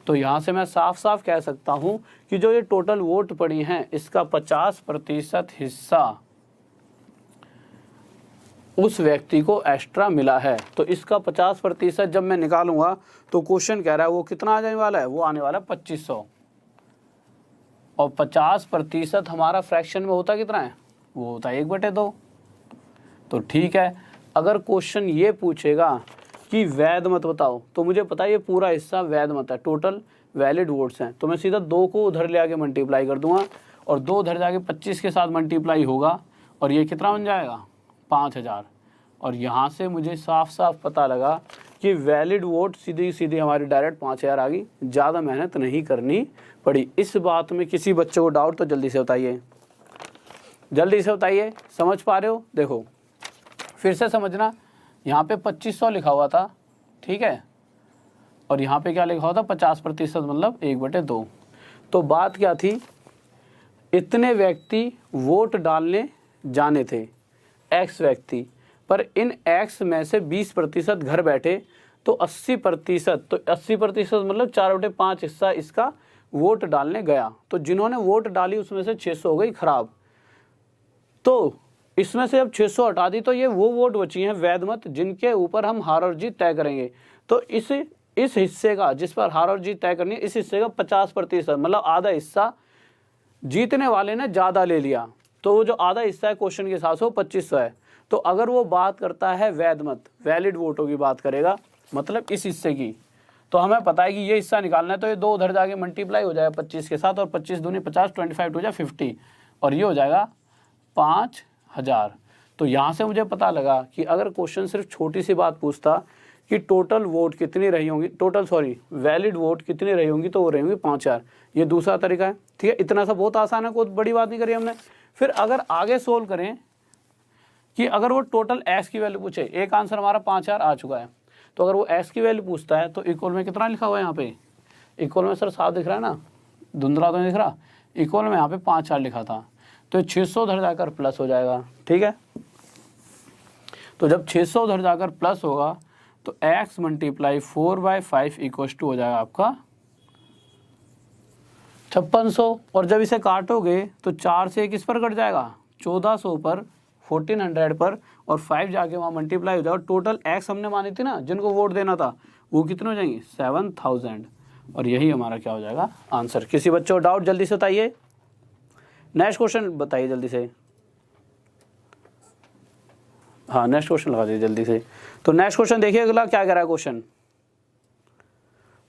तो यहां से मैं साफ साफ कह सकता हूं कि जो ये टोटल वोट पड़ी हैं इसका 50% हिस्सा उस व्यक्ति को एक्स्ट्रा मिला है। तो इसका 50% जब मैं निकालूंगा तो क्वेश्चन कह रहा है वो कितना आ जाने वाला है? वो आने वाला है 2500। और 50% हमारा फ्रैक्शन में होता कितना है? वो होता है 1/2। तो ठीक है, अगर क्वेश्चन ये पूछेगा कि वैध मत बताओ, तो मुझे पता है ये पूरा हिस्सा वैध मत है, टोटल वैलिड वोट्स हैं। तो मैं सीधा 2 को उधर ले आके मल्टीप्लाई कर दूंगा, और 2 उधर जाके 25 के साथ मल्टीप्लाई होगा, और ये कितना बन जाएगा? 5000। और यहाँ से मुझे साफ साफ पता लगा कि वैलिड वोट सीधी सीधी हमारी डायरेक्ट 5000 आ गई। ज़्यादा मेहनत नहीं करनी पड़ी। इस बात में किसी बच्चे को डाउट तो जल्दी से बताइए, जल्दी से बताइए। समझ पा रहे हो? देखो फिर से समझना, यहाँ पे 2500 लिखा हुआ था, ठीक है, और यहाँ पे क्या लिखा हुआ था? 50%, मतलब 1/2। तो बात क्या थी? इतने व्यक्ति वोट डालने जाने थे, एक्स व्यक्ति, पर इन एक्स में से 20% घर बैठे, तो 80%, तो 80% मतलब 4/5 हिस्सा इसका वोट डालने गया। तो जिन्होंने वोट डाली उसमें से 600 हो गई खराब। तो इसमें से अब 600 हटा दी तो ये वो वोट बची हैं वैध मत, जिनके ऊपर हम हार और जीत तय करेंगे। तो इस हिस्से का, जिस पर हार और जीत तय करनी है, इस हिस्से का 50%, मतलब आधा हिस्सा जीतने वाले ने ज़्यादा ले लिया। तो वो जो आधा हिस्सा है क्वेश्चन के हिसाब से वो 2500 है। तो अगर वो बात करता है वैध मत, वैलिड वोटों की बात करेगा, मतलब इस हिस्से की, तो हमें पता है कि ये हिस्सा निकालना है। तो ये 2 उधर जाके मल्टीप्लाई हो जाएगा 25 के साथ, और 25 दूनी 50, 25 हो जाए 50, और ये हो जाएगा 5000। तो यहाँ से मुझे पता लगा कि अगर क्वेश्चन सिर्फ छोटी सी बात पूछता कि टोटल वोट कितनी रही होंगी, वैलिड वोट कितनी रही होंगी, तो वो रही होंगी 5000। ये दूसरा तरीका है, ठीक है। इतना सा बहुत आसान है, कोई बड़ी बात नहीं करी हमने। फिर अगर आगे सोल्व करें कि अगर वो टोटल एक्स की वैल्यू पूछे, एक आंसर हमारा 5000 आ चुका है, तो अगर वो एक्स की वैल्यू पूछता है तो इक्वल में कितना लिखा हुआ है? यहाँ पे इक्वल में सर साफ दिख रहा है ना, धुंधला तो नहीं दिख रहा। इक्वल में यहाँ पे 5000 लिखा था, तो 600 उधर जाकर प्लस हो जाएगा, ठीक है। तो जब 600 उधर जाकर प्लस होगा तो x × 4/5 = हो जाएगा आपका 5600। और जब इसे काटोगे तो 4 से 1 किस पर कट जाएगा? 1400 पर, 1400 पर, और 5 जाके वहाँ मल्टीप्लाई हो जाएगा। टोटल x हमने मानी थी ना, जिनको वोट देना था, वो कितने हो जाएंगे? 7000। और यही हमारा क्या हो जाएगा? आंसर। किसी बच्चे को डाउट जल्दी से बताइए। नेक्स्ट क्वेश्चन बताइए जल्दी से। हाँ नेक्स्ट क्वेश्चन लगा दीजिए जल्दी से। तो नेक्स्ट क्वेश्चन देखिए, अगला क्या कह रहा है क्वेश्चन।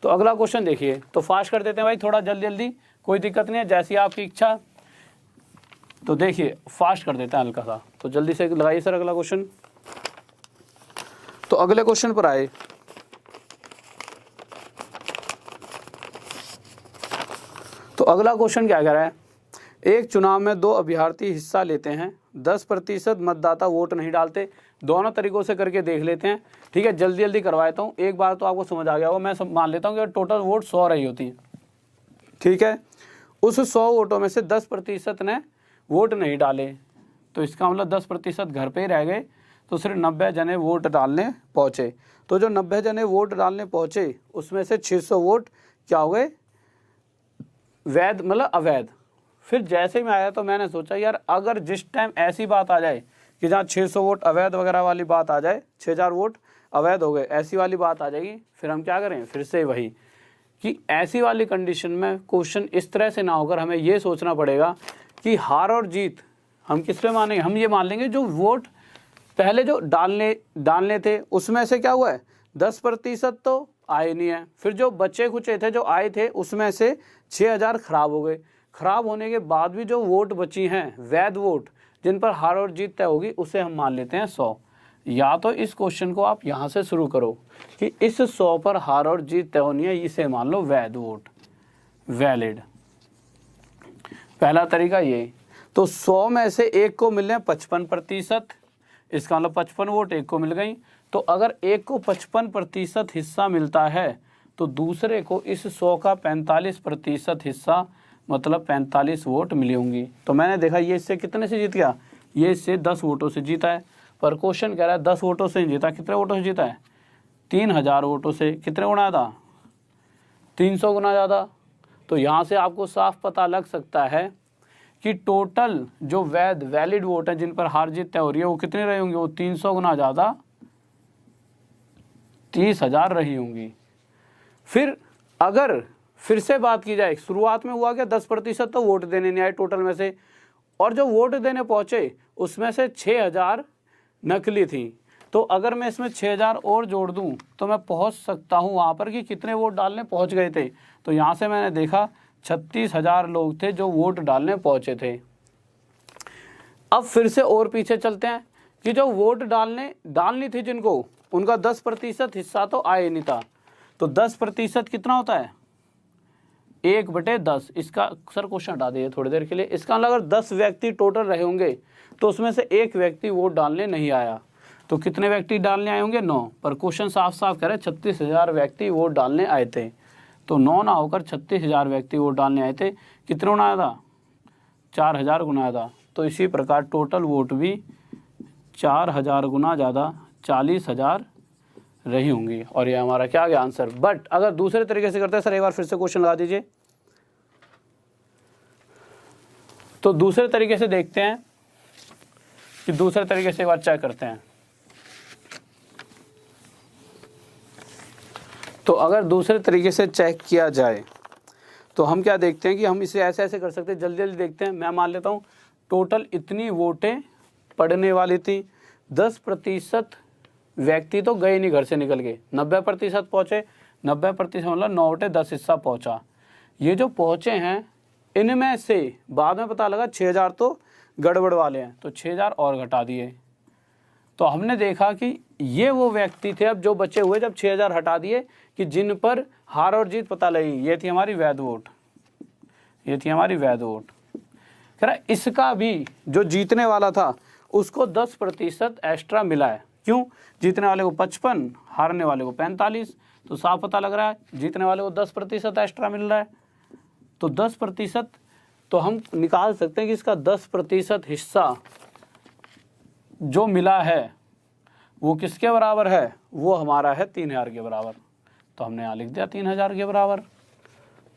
तो अगला क्वेश्चन देखिए, तो फास्ट कर देते हैं भाई, थोड़ा जल्दी जल्दी, कोई दिक्कत नहीं है, जैसी आपकी इच्छा। तो देखिए फास्ट कर देते हैं हल्का सा, तो जल्दी से लगाइए सर अगला क्वेश्चन। तो अगले क्वेश्चन पर आए। तो अगला क्वेश्चन क्या कह रहा है एक चुनाव में 2 अभ्यर्थी हिस्सा लेते हैं, 10% मतदाता वोट नहीं डालते। दोनों तरीकों से करके देख लेते हैं, ठीक है। जल्दी जल्दी करवाता हूँ, एक बार तो आपको समझ आ गया होगा। मैं मान लेता हूँ कि टोटल वोट 100 रही होती है, ठीक है। उस 100 वोटों में से 10% ने वोट नहीं डाले, तो इसका मतलब 10% घर पे ही रह गए, तो सिर्फ 90 जने वोट डालने पहुँचे। तो जो 90 जने वोट डालने पहुँचे उसमें से 600 वोट क्या हो गए, वैध मतलब अवैध। फिर जैसे ही मैं आया तो मैंने सोचा यार अगर जिस टाइम ऐसी बात आ जाए कि जहाँ 600 वोट अवैध वगैरह वाली बात आ जाए, 6000 वोट अवैध हो गए, ऐसी वाली बात आ जाएगी, फिर हम क्या करें, फिर से वही कि ऐसी वाली कंडीशन में क्वेश्चन इस तरह से ना होकर हमें ये सोचना पड़ेगा कि हार और जीत हम किस पे मानेंगे। हम ये मान लेंगे जो वोट पहले जो डालने थे उसमें से क्या हुआ है, 10% तो आए नहीं है। फिर जो बच्चे खुचे थे जो आए थे उसमें से 6000 खराब हो गए। खराब होने के बाद भी जो वोट बची हैं वैध वोट जिन पर हार और जीत तय होगी उसे हम मान लेते हैं 100। या तो इस क्वेश्चन को आप यहाँ से शुरू करो कि इस 100 पर हार और जीत तय होनी है, इसे मान लो वैध वोट, वैलिड। पहला तरीका ये। तो 100 में से एक को मिलने 55%, इसका मतलब 55 वोट एक को मिल गई। तो अगर एक को 55% हिस्सा मिलता है तो दूसरे को इस 100 का 45% हिस्सा मतलब 45 वोट मिली होंगी। तो मैंने देखा ये इससे कितने से जीत गया, ये इससे 10 वोटों से जीता है। पर क्वेश्चन कह रहा है 10 वोटों से नहीं जीता, कितने वोटों से जीता है, 3000 वोटों से। कितने गुना ज़्यादा, 300 गुना ज़्यादा। तो यहाँ से आपको साफ पता लग सकता है कि टोटल जो वैलिड वोट है जिन पर हार जीत तय हो रही है वो कितनी रही होंगी, वो 300 गुना ज़्यादा 30,000 रही होंगी। फिर अगर फिर से बात की जाए, शुरुआत में हुआ क्या, 10% तो वोट देने नहीं आए टोटल में से, और जो वोट देने पहुंचे उसमें से 6000 नकली थी। तो अगर मैं इसमें 6000 और जोड़ दूं तो मैं पहुंच सकता हूं वहां पर कि कितने वोट डालने पहुंच गए थे। तो यहां से मैंने देखा 36,000 लोग थे जो वोट डालने पहुंचे थे। अब फिर से और पीछे चलते हैं कि जो वोट डालनी थी जिनको, उनका 10% हिस्सा तो आए नहीं था। तो 10% कितना होता है, 1/10। इसका सर क्वेश्चन हटा दिए थोड़ी देर के लिए। इसका मतलब अगर 10 व्यक्ति टोटल रहे होंगे तो उसमें से एक व्यक्ति वोट डालने नहीं आया, तो कितने व्यक्ति डालने आए होंगे, 9। पर क्वेश्चन साफ साफ कह रहे 36,000 व्यक्ति वोट डालने आए थे। तो 9 ना होकर 36,000 व्यक्ति वोट डालने आए थे। कितने गुना आया था, 4000 गुना आया था। तो इसी प्रकार टोटल वोट भी 4000 गुना ज़्यादा 40,000 रही होंगी। और ये हमारा क्या गया आंसर। बट अगर दूसरे तरीके से करते हैं, सर एक बार फिर से क्वेश्चन लगा दीजिए। तो दूसरे तरीके से देखते हैं कि दूसरे तरीके से एक बार चेक करते हैं। तो अगर दूसरे तरीके से चेक किया जाए तो हम क्या देखते हैं कि हम इसे ऐसे ऐसे कर सकते हैं। जल्दी जल्दी देखते हैं। मैं मान लेता हूँ टोटल इतनी वोटें पड़ने वाली थी, 10% व्यक्ति तो गए नहीं घर से निकल के, 90% पहुँचे। 90% मतलब 9 वोटें 10 हिस्सा पहुँचा। ये जो पहुँचे हैं इनमें से बाद में पता लगा 6000 तो गड़बड़ वाले हैं, तो 6000 और घटा दिए। तो हमने देखा कि ये वो व्यक्ति थे अब जो बचे हुए, जब 6000 हटा दिए, कि जिन पर हार और जीत पता लगी। ये थी हमारी वैध वोट, ये थी हमारी वैध वोट। कह रहा इसका भी जो जीतने वाला था उसको 10% एक्स्ट्रा मिला है। क्यों, जीतने वाले को 55, हारने वाले को 45। तो साफ पता लग रहा है जीतने वाले को 10% एक्स्ट्रा मिल रहा है। तो 10% तो हम निकाल सकते हैं कि इसका 10% हिस्सा जो मिला है वो किसके बराबर है, वो हमारा है 3000 के बराबर। तो हमने यहाँ लिख दिया 3000 के बराबर।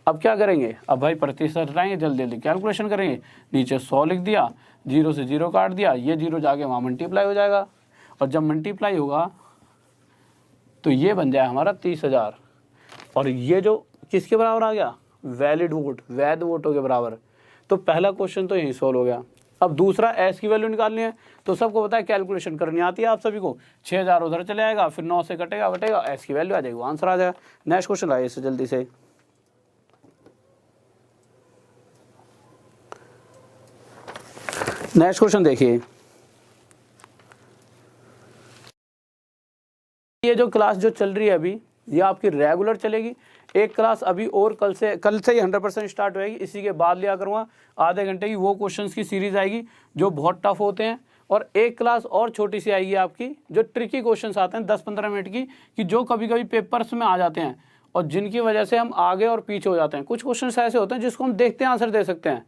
अब क्या करेंगे, अब भाई प्रतिशत हटाएंगे, जल्दी जल्दी कैलकुलेशन करेंगे। नीचे 100 लिख दिया, 0 से 0 काट दिया, ये 0 जाके वहाँ मल्टीप्लाई हो जाएगा, और जब मल्टीप्लाई होगा तो ये बन जाए हमारा 30,000। और ये जो किसके बराबर आ गया, वैलिड वोट, वैध वोटों के बराबर। तो पहला क्वेश्चन तो यही सॉल्व हो गया। अब दूसरा एस की वैल्यू निकालनी है, तो सबको पता है कैलकुलेशन करनी आती है आप सभी को। 6000 उधर चले आएगा, फिर 9 से कटेगा बटेगा, एस की वैल्यू आ जाएगी, आंसर आ जाएगा। नेक्स्ट क्वेश्चन लाइए इससे जल्दी से। नेक्स्ट क्वेश्चन देखिए। ये जो क्लास जो चल रही है अभी, ये आपकी रेगुलर चलेगी। एक क्लास अभी और कल से ही 100% स्टार्ट होएगी, इसी के बाद लिया करूँगा आधे घंटे की, वो क्वेश्चंस की सीरीज आएगी जो बहुत टफ होते हैं। और एक क्लास और छोटी सी आएगी आपकी जो ट्रिकी क्वेश्चंस आते हैं 10-15 मिनट की, कि जो कभी कभी पेपर्स में आ जाते हैं और जिनकी वजह से हम आगे और पीछे हो जाते हैं। कुछ क्वेश्चंस ऐसे होते हैं जिसको हम देखते हैं आंसर दे सकते हैं,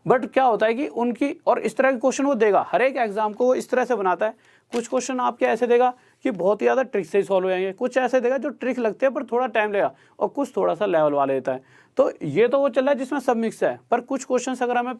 बट क्या होता है कि उनकी, और इस तरह के क्वेश्चन वो देगा, हर एक एग्जाम को वो इस तरह से बनाता है। कुछ क्वेश्चन आपके ऐसे देगा कि बहुत ही ज़्यादा ट्रिक से ही सॉल्व हो जाएंगे, कुछ ऐसे देगा जो ट्रिक लगते हैं पर थोड़ा टाइम लगेगा, और कुछ थोड़ा सा लेवल वाले देता है। तो ये तो वो चल रहा है जिसमें सब मिक्स है। पर कुछ क्वेश्चन अगर हमें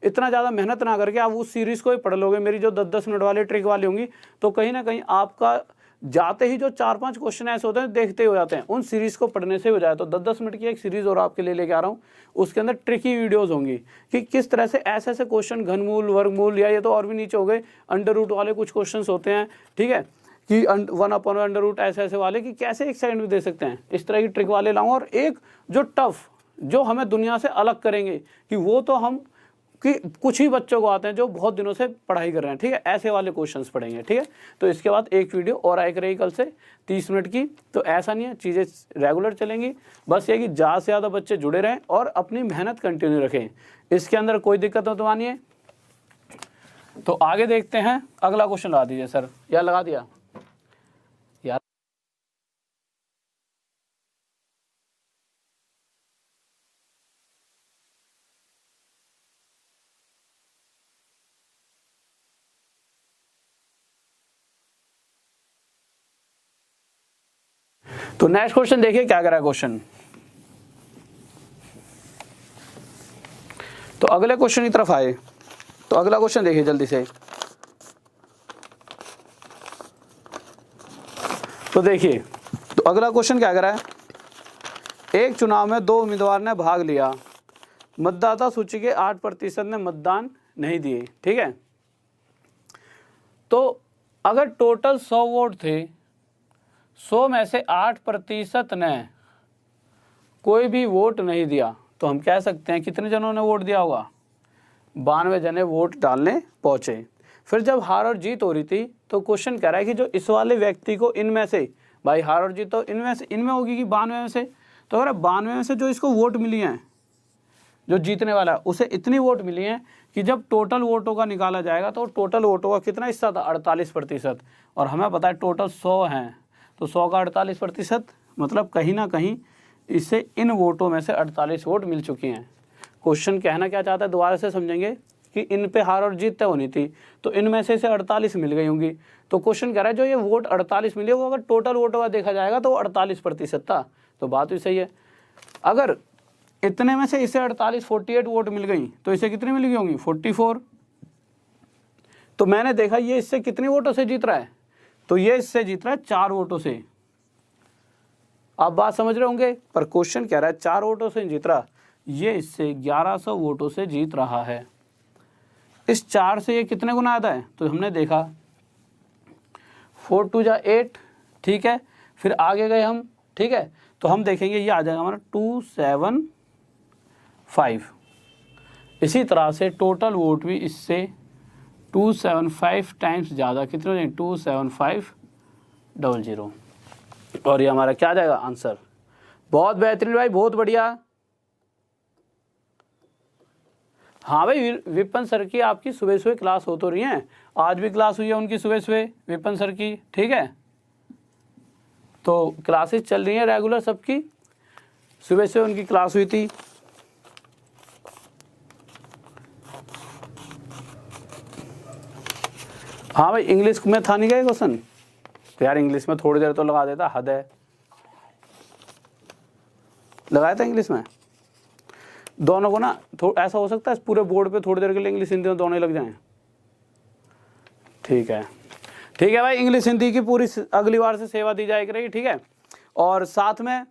इतना ज़्यादा मेहनत ना करके आप उस सीरीज़ को ही पढ़ लोगे, मेरी जो 10-10 मिनट वाली ट्रिक वाली होंगी, तो कहीं ना कहीं आपका जाते ही जो 4-5 क्वेश्चन ऐसे होते हैं देखते ही हो जाते हैं, उन सीरीज़ को पढ़ने से हो जाए। तो 10-10 मिनट की एक सीरीज़ और आपके लिए लेके आ रहा हूँ, उसके अंदर ट्रिकी वीडियोस होंगी कि किस तरह से ऐसे ऐसे क्वेश्चन, घनमूल, वर्गमूल, या ये तो और भी नीचे हो गए अंडर रूट वाले कुछ क्वेश्चन होते हैं, ठीक है, कि 1/1 अंडर रूट ऐसे ऐसे वाले, कि कैसे एक सेकंड में दे सकते हैं, इस तरह की ट्रिक वाले लाऊंगा। और एक जो टफ, जो हमें दुनिया से अलग करेंगे, कि वो तो हम कि कुछ ही बच्चों को आते हैं जो बहुत दिनों से पढ़ाई कर रहे हैं, ठीक है, ऐसे वाले क्वेश्चंस पढ़ेंगे, ठीक है। तो इसके बाद एक वीडियो और आएगी रहेगी कल से 30 मिनट की। तो ऐसा नहीं है, चीज़ें रेगुलर चलेंगी, बस ये कि ज़्यादा से ज़्यादा बच्चे जुड़े रहें और अपनी मेहनत कंटिन्यू रखें, इसके अंदर कोई दिक्कत तो आनी है। तो आगे देखते हैं, अगला क्वेश्चन लगा दीजिए सर, या लगा दिया यार। तो नेक्स्ट क्वेश्चन देखिए क्या करा है क्वेश्चन। तो अगले क्वेश्चन की तरफ आए, तो अगला क्वेश्चन देखिए जल्दी से। तो देखिए, तो अगला क्वेश्चन क्या करा है, एक चुनाव में 2 उम्मीदवार ने भाग लिया, मतदाता सूची के 8% ने मतदान नहीं दिए, ठीक है। तो अगर टोटल 100 वोट थे, 100 में से 8% ने कोई भी वोट नहीं दिया, तो हम कह सकते हैं कितने जनों ने वोट दिया होगा, 92 जने वोट डालने पहुंचे। फिर जब हार और जीत हो रही थी, तो क्वेश्चन कह रहा है कि जो इस वाले व्यक्ति को इनमें से, भाई हार और जीत तो इनमें होगी कि 92 में से, तो अगर 92 में से जो इसको वोट मिली हैं, जो जीतने वाला है उसे इतनी वोट मिली हैं कि जब टोटल वोटों का निकाला जाएगा तो टोटल वोटों का कितना हिस्सा था, 48%। और हमें पता है टोटल 100 हैं, तो 100 का 48%, मतलब कहीं ना कहीं इससे इन वोटों में से 48 वोट मिल चुकी हैं। क्वेश्चन कहना क्या चाहता है, दोबारा से समझेंगे कि इन पे हार और जीत तय होनी थी, तो इनमें से 48 मिल गई होंगी। तो क्वेश्चन कह रहा है जो ये वोट 48 मिले, वो अगर टोटल वोटों का देखा जाएगा तो 48% था। तो बात भी सही है। अगर इतने में से इसे 48 वोट मिल गई, तो इसे कितनी मिल गई होंगी, 44। तो मैंने देखा ये इससे कितनी वोटों से जीत रहा है, तो ये इससे जीत रहा है 4 वोटों से। आप बात समझ रहे होंगे, पर क्वेश्चन कह रहा है 4 वोटों से जीत रहा, ये इससे 1100 वोटों से जीत रहा है। इस 4 से ये कितने गुना आता है, तो हमने देखा 4 2 जा 8, ठीक है। फिर आगे गए हम, ठीक है, तो हम देखेंगे ये आ जाएगा हमारा 275। इसी तरह से टोटल वोट भी इससे 275 टाइम्स ज़्यादा, कितने हो जाएंगे, 27500। और ये हमारा क्या आ जाएगा आंसर। बहुत बेहतरीन भाई, बहुत बढ़िया। हाँ भाई, विपिन सर की आपकी सुबह सुबह क्लास हो तो रही है, आज भी क्लास हुई है उनकी सुबह सुबह विपिन सर की, ठीक है। तो क्लासेस चल रही हैं रेगुलर सबकी, सुबह से उनकी क्लास हुई थी। हाँ भाई, इंग्लिश में था नहीं गया क्वेश्चन, तो यार इंग्लिश में थोड़ी देर तो लगा देता, हद है। लगाया था इंग्लिश में दोनों को ना, ऐसा हो सकता है पूरे बोर्ड पे थोड़ी देर के लिए इंग्लिश हिंदी में दोनों ही लग जाएं। ठीक है, ठीक है भाई, इंग्लिश हिंदी की पूरी अगली बार से सेवा दी जाए करेगी, ठीक है। और साथ में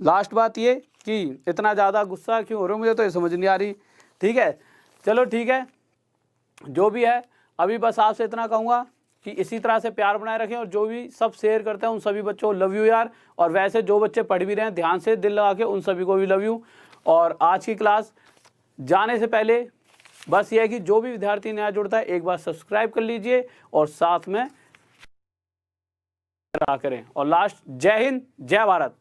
लास्ट बात ये कि इतना ज़्यादा गुस्सा क्यों हो रहे हो, मुझे तो ये समझ नहीं आ रही, ठीक है। चलो ठीक है, जो भी है, अभी बस आपसे इतना कहूँगा कि इसी तरह से प्यार बनाए रखें, और जो भी सब शेयर करते हैं उन सभी बच्चों को लव यू यार। और वैसे जो बच्चे पढ़ भी रहे हैं ध्यान से दिल लगा के, उन सभी को भी लव यू। और आज की क्लास जाने से पहले बस ये है कि जो भी विद्यार्थी नया जुड़ता है एक बार सब्सक्राइब कर लीजिए और साथ में करें। और लास्ट, जय हिंद, जय भारत।